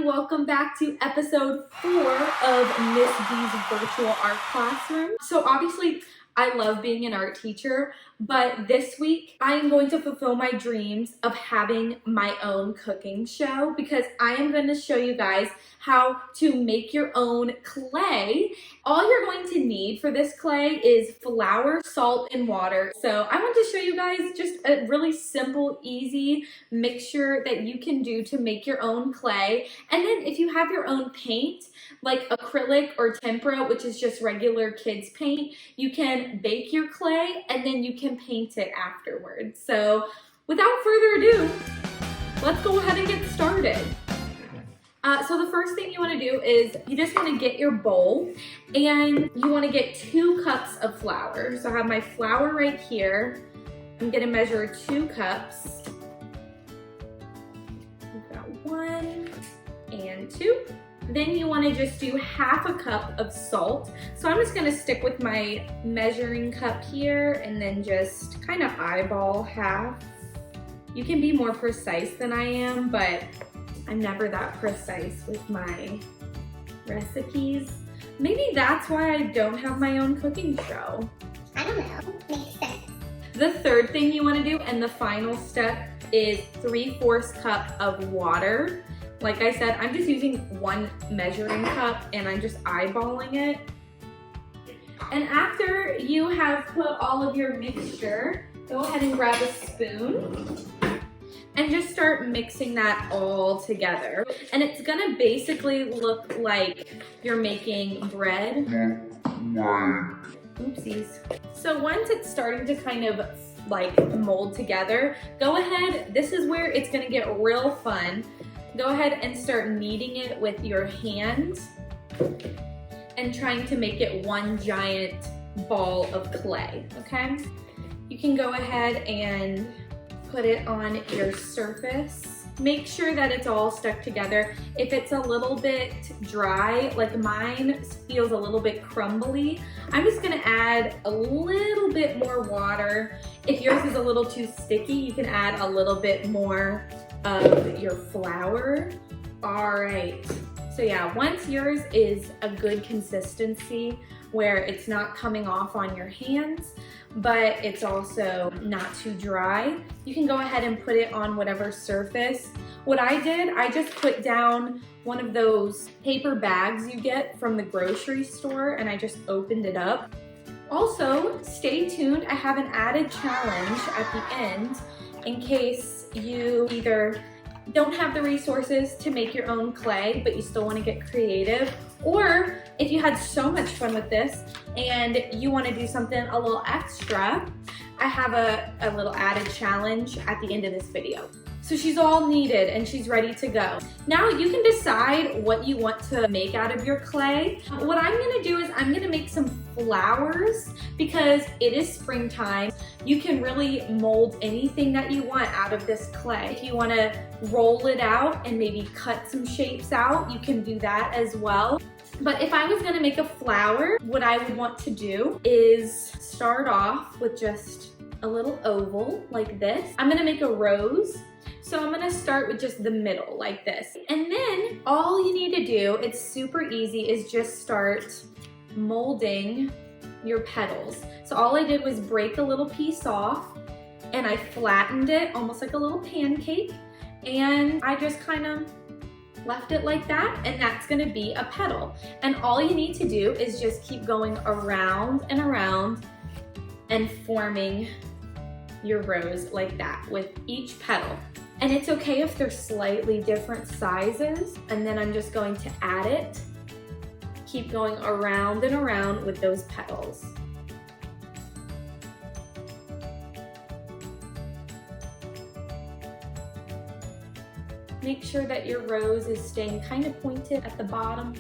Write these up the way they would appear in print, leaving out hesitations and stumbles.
welcome back to episode 4 of Miss D's virtual art classroom. So obviously I love being an art teacher, but this week I am going to fulfill my dreams of having my own cooking show because I am going to show you guys how to make your own clay. All you're going to need for this clay is flour, salt, and water. So I want to show you guys just a really simple, easy mixture that you can do to make your own clay. And then if you have your own paint, like acrylic or tempera, which is just regular kids paint, you can bake your clay and then you can paint it afterwards. So without further ado, let's go ahead and get started. So the first thing you want to do is you just want to get your bowl and you want to get 2 cups of flour. So I have my flour right here. I'm going to measure 2 cups. We've got 1 and 2. Then you want to just do half a cup of salt. So I'm just going to stick with my measuring cup here and then just kind of eyeball half. You can be more precise than I am, but I'm never that precise with my recipes. Maybe that's why I don't have my own cooking show. I don't know, makes sense. The third thing you want to do and the final step is 3/4 cup of water. Like I said, I'm just using 1 measuring cup and I'm just eyeballing it. And after you have put all of your mixture, go ahead and grab a spoon and just start mixing that all together. And it's gonna basically look like you're making bread. Oopsies. So once it's starting to kind of like mold together, go ahead, this is where it's gonna get real fun. Go ahead and start kneading it with your hands and trying to make it one giant ball of clay, okay? You can go ahead and put it on your surface. Make sure that it's all stuck together. If it's a little bit dry, like mine feels a little bit crumbly, I'm just gonna add a little bit more water. If yours is a little too sticky, you can add a little bit more of your flour. All right, so yeah, once yours is a good consistency where it's not coming off on your hands, but it's also not too dry, you can go ahead and put it on whatever surface. What I did, I just put down one of those paper bags you get from the grocery store and I just opened it up. Also, stay tuned, I have an added challenge at the end in case you either don't have the resources to make your own clay, but you still want to get creative, or if you had so much fun with this and you want to do something a little extra, I have a little added challenge at the end of this video. So she's all kneaded and she's ready to go. Now you can decide what you want to make out of your clay. What I'm gonna do is I'm gonna make some flowers because it is springtime. You can really mold anything that you want out of this clay. If you wanna roll it out and maybe cut some shapes out, you can do that as well. But if I was gonna make a flower, what I would want to do is start off with just a little oval like this. I'm gonna make a rose. So I'm gonna start with just the middle like this. And then all you need to do, it's super easy, is just start molding your petals. So all I did was break a little piece off and I flattened it almost like a little pancake. And I just kind of left it like that, and that's gonna be a petal. And all you need to do is just keep going around and around and forming your rose like that with each petal. And it's okay if they're slightly different sizes. And then I'm just going to add it. Keep going around and around with those petals. Make sure that your rose is staying kind of pointed at the bottom.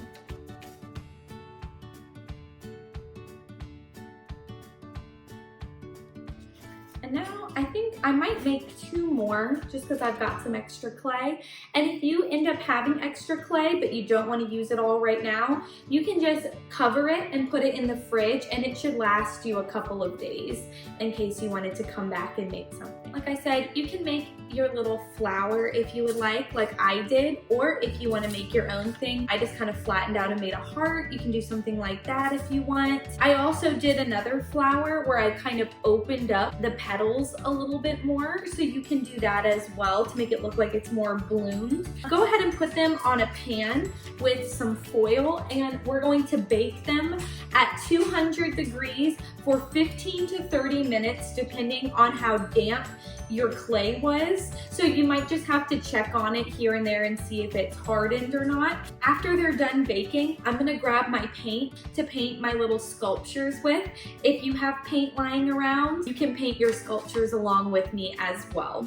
And And now I think I might make 2 more just because I've got some extra clay. And if you end up having extra clay but you don't want to use it all right now, you can just cover it and put it in the fridge, and it should last you a couple of days in case you wanted to come back and make something. Like I said, you can make your little flower if you would like I did, or if you want to make your own thing. I just kind of flattened out and made a heart. You can do something like that if you want. I also did another flower where I kind of opened up the petals a little bit more, so you can do that as well to make it look like it's more bloomed. Go ahead and put them on a pan with some foil, and we're going to bake them at 200 degrees for 15 to 30 minutes depending on how damp your clay was. So you might just have to check on it here and there and see if it's hardened or not. After they're done baking, I'm gonna grab my paint to paint my little sculptures with. If you have paint lying around, you can paint your sculptures along with me as well.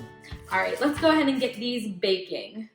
All right, let's go ahead and get these baking.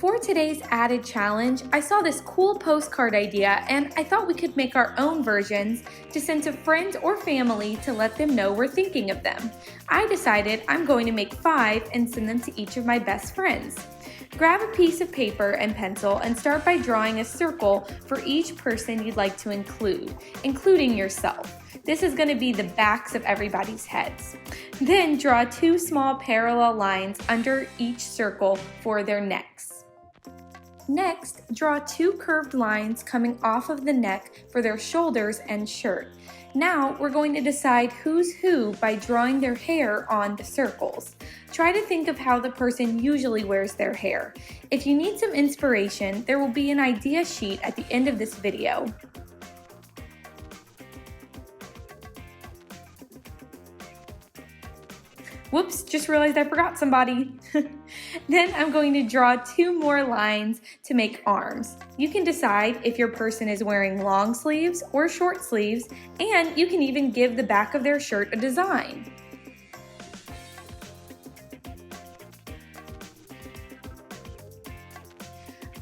For today's added challenge, I saw this cool postcard idea and I thought we could make our own versions to send to friends or family to let them know we're thinking of them. I decided I'm going to make 5 and send them to each of my best friends. Grab a piece of paper and pencil and start by drawing a circle for each person you'd like to include, including yourself. This is going to be the backs of everybody's heads. Then draw 2 small parallel lines under each circle for their necks. Next, draw 2 curved lines coming off of the neck for their shoulders and shirt. Now, we're going to decide who's who by drawing their hair on the circles. Try to think of how the person usually wears their hair. If you need some inspiration, there will be an idea sheet at the end of this video. Whoops, just realized I forgot somebody. Then I'm going to draw 2 more lines to make arms. You can decide if your person is wearing long sleeves or short sleeves, and you can even give the back of their shirt a design.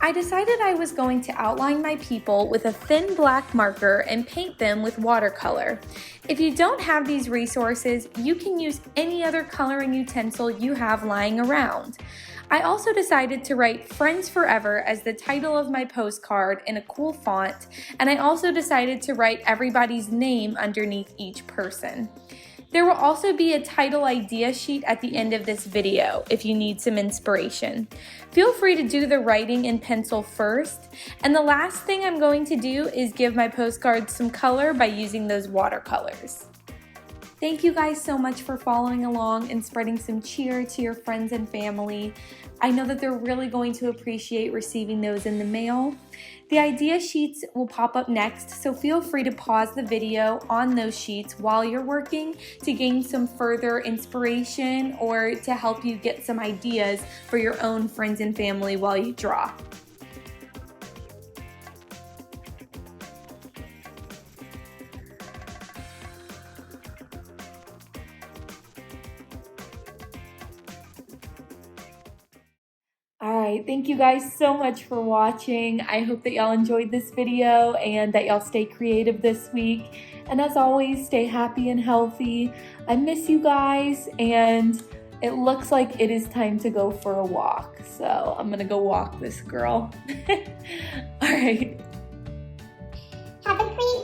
I decided I was going to outline my people with a thin black marker and paint them with watercolor. If you don't have these resources, you can use any other coloring utensil you have lying around. I also decided to write Friends Forever as the title of my postcard in a cool font, and I also decided to write everybody's name underneath each person. There will also be a title idea sheet at the end of this video if you need some inspiration. Feel free to do the writing in pencil first, and the last thing I'm going to do is give my postcards some color by using those watercolors. Thank you guys so much for following along and spreading some cheer to your friends and family. I know that they're really going to appreciate receiving those in the mail. The idea sheets will pop up next, so feel free to pause the video on those sheets while you're working to gain some further inspiration or to help you get some ideas for your own friends and family while you draw. Alright, thank you guys so much for watching. I hope that y'all enjoyed this video and that y'all stay creative this week. And as always, stay happy and healthy. I miss you guys, and it looks like it is time to go for a walk. So I'm gonna go walk this girl. Alright. Have them create